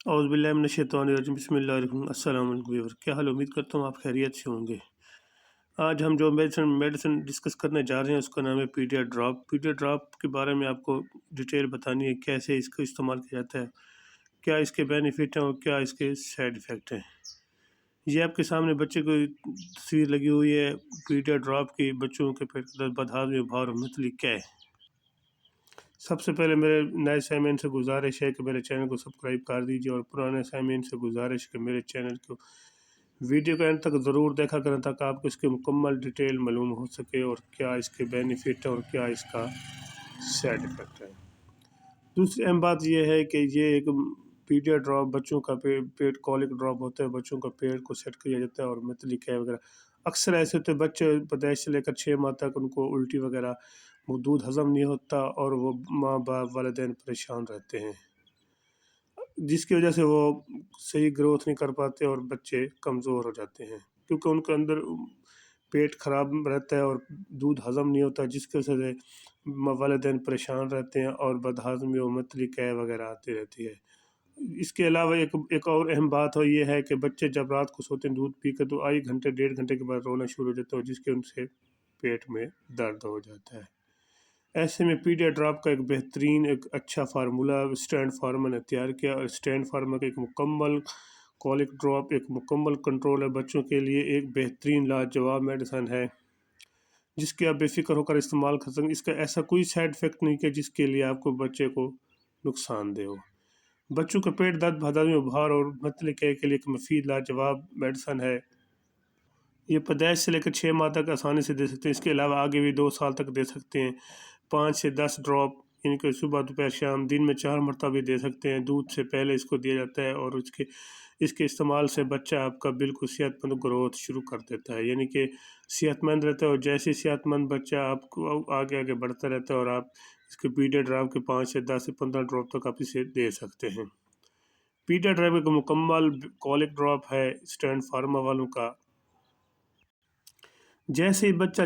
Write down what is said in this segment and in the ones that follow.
اعوذ باللہ من الشیطان الرجیم بسم اللہ الرحمن الرحیم۔ السلام علیکم ویور، کیا حال؟ امید کرتا ہوں آپ خیریت سے ہوں گے۔ آج ہم جو میڈیسن ڈسکس کرنے جا رہے ہیں اس کا نام ہے پیڈیا ڈراپ۔ پیڈیا ڈراپ کے بارے میں آپ کو ڈیٹیل بتانی ہے، کیسے اس کو استعمال کیا جاتا ہے، کیا اس کے بینیفٹ ہیں اور کیا اس کے سائیڈ ایفیکٹ ہیں۔ یہ آپ کے سامنے بچے کو تصویر لگی ہوئی ہے پیڈیا ڈراپ کی۔ بچوں کے پیٹ کا درد، بدہضمی، بخار اور متلی کیا ہے۔ سب سے پہلے میرے نئے سامعین سے گزارش ہے کہ میرے چینل کو سبسکرائب کر دیجیے، اور پرانے سامعین سے گزارش کہ میرے چینل کو ویڈیو کا اینڈ تک ضرور دیکھا کریں تاکہ آپ کو اس کی مکمل ڈیٹیل معلوم ہو سکے اور کیا اس کے بینیفٹ ہے اور کیا اس کا سائیڈ ایفیکٹ ہے۔ دوسری اہم بات یہ ہے کہ یہ ایک پیڈیا ڈراپ بچوں کا پیٹ کولک ڈراپ ہوتا ہے، بچوں کا پیٹ کو سیٹ کیا جاتا ہے، اور متلی کیا وغیرہ اکثر ایسے ہوتے ہیں بچے پیدائش سے لے کر 6 ماہ تک ان کو الٹی وغیرہ، وہ دودھ ہضم نہیں ہوتا اور وہ ماں باپ والدین پریشان رہتے ہیں، جس کی وجہ سے وہ صحیح گروتھ نہیں کر پاتے اور بچے کمزور ہو جاتے ہیں، کیونکہ ان کے اندر پیٹ خراب رہتا ہے اور دودھ ہضم نہیں ہوتا، جس کی وجہ سے والدین پریشان رہتے ہیں اور بدہضمی و متلی کیے وغیرہ آتی رہتی ہے۔ اس کے علاوہ ایک اور اہم بات یہ ہے کہ بچے جب رات کو سوتے ہیں دودھ پی کر تو 1-1.5 گھنٹے کے بعد رونا شروع ہو جاتا ہے، جس کے ان سے پیٹ میں درد ہو جاتا ہے۔ ایسے میں پیڈیا ڈراپ کا ایک بہترین ایک اچھا فارمولہ اسٹینڈ فارما نے تیار کیا، اور اسٹینڈ فارما کا ایک مکمل کولک ڈراپ ایک مکمل کنٹرول ہے بچوں کے لیے، ایک بہترین لاجواب میڈیسن ہے جس کے آپ بے فکر ہو کر استعمال کر سکیں۔ اس کا ایسا کوئی سائیڈ افیکٹ نہیں کہ جس کے لیے آپ کو بچے کو نقصان دہ ہو۔ بچوں کا پیٹ درد، بدہضمی، بخار اور متلی کے لیے ایک مفید لاجواب میڈیسن ہے۔ یہ پیدائش سے لے کر 6 ماہ تک آسانی سے دے سکتے ہیں، اس کے علاوہ آگے بھی 2 سال تک دے سکتے ہیں۔ 5 سے 10 ڈراپ، یعنی کہ صبح دوپہر شام، دن میں 4 مرتبہ بھی دے سکتے ہیں۔ دودھ سے پہلے اس کو دیا جاتا ہے، اور اس کے استعمال سے بچہ آپ کا بالکل صحت مند گروتھ شروع کر دیتا ہے، یعنی کہ صحت مند رہتا ہے، اور جیسے صحت مند بچہ آپ کو آگے بڑھتا رہتا ہے، اور آپ اس کے پیڈیا ڈراپ کے 5 سے 10 سے 15 ڈراپ تک آپ اسے دے سکتے ہیں۔ پیڈیا ڈراپ کا مکمل کولک ڈراپ ہے اسٹینڈ فارما والوں کا۔ جیسے ہی بچہ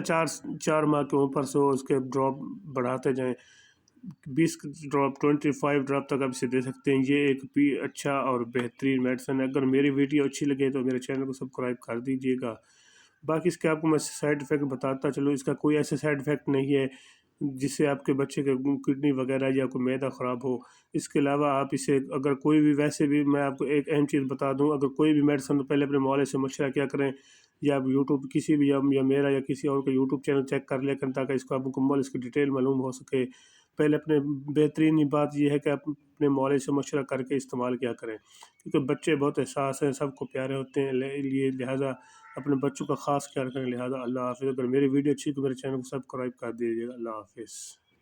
4 ماہ کے اوپر سے اس کے ڈراپ بڑھاتے جائیں، 20 ڈراپ 25 ڈراپ تک آپ اسے دے سکتے ہیں۔ یہ ایک بھی اچھا اور بہترین میڈیسن ہے۔ اگر میری ویڈیو اچھی لگے تو میرے چینل کو سبسکرائب کر دیجیے گا۔ باقی اس کے آپ کو میں سائیڈ ایفیکٹ بتاتا چلوں، اس کا کوئی ایسا سائیڈ ایفیکٹ نہیں ہے جس سے آپ کے بچے کے کڈنی وغیرہ یا کوئی معدہ خراب ہو۔ اس کے علاوہ آپ اسے اگر کوئی بھی، ویسے بھی میں آپ کو ایک اہم چیز بتا دوں، اگر کوئی بھی میڈیسن تو پہلے اپنے مولے سے مشورہ کیا کریں، یا آپ یوٹیوب کسی بھی یا میرا یا کسی اور کا یوٹیوب چینل چیک کر لے کریں تاکہ اس کو آپ مکمل اس کی ڈیٹیل معلوم ہو سکے۔ پہلے اپنے بہترین بات یہ ہے کہ آپ اپنے مولے سے مشورہ کر کے استعمال کیا کریں، کیونکہ بچے بہت حساس ہیں، سب کو پیارے ہوتے ہیں، لہٰذا اپنے بچوں کا خاص خیال کریں۔ لہٰذا اللہ حافظ۔ اگر میری ویڈیو اچھی تو میرے چینل کو سبسکرائب کر دیجیے گا۔ اللہ حافظ۔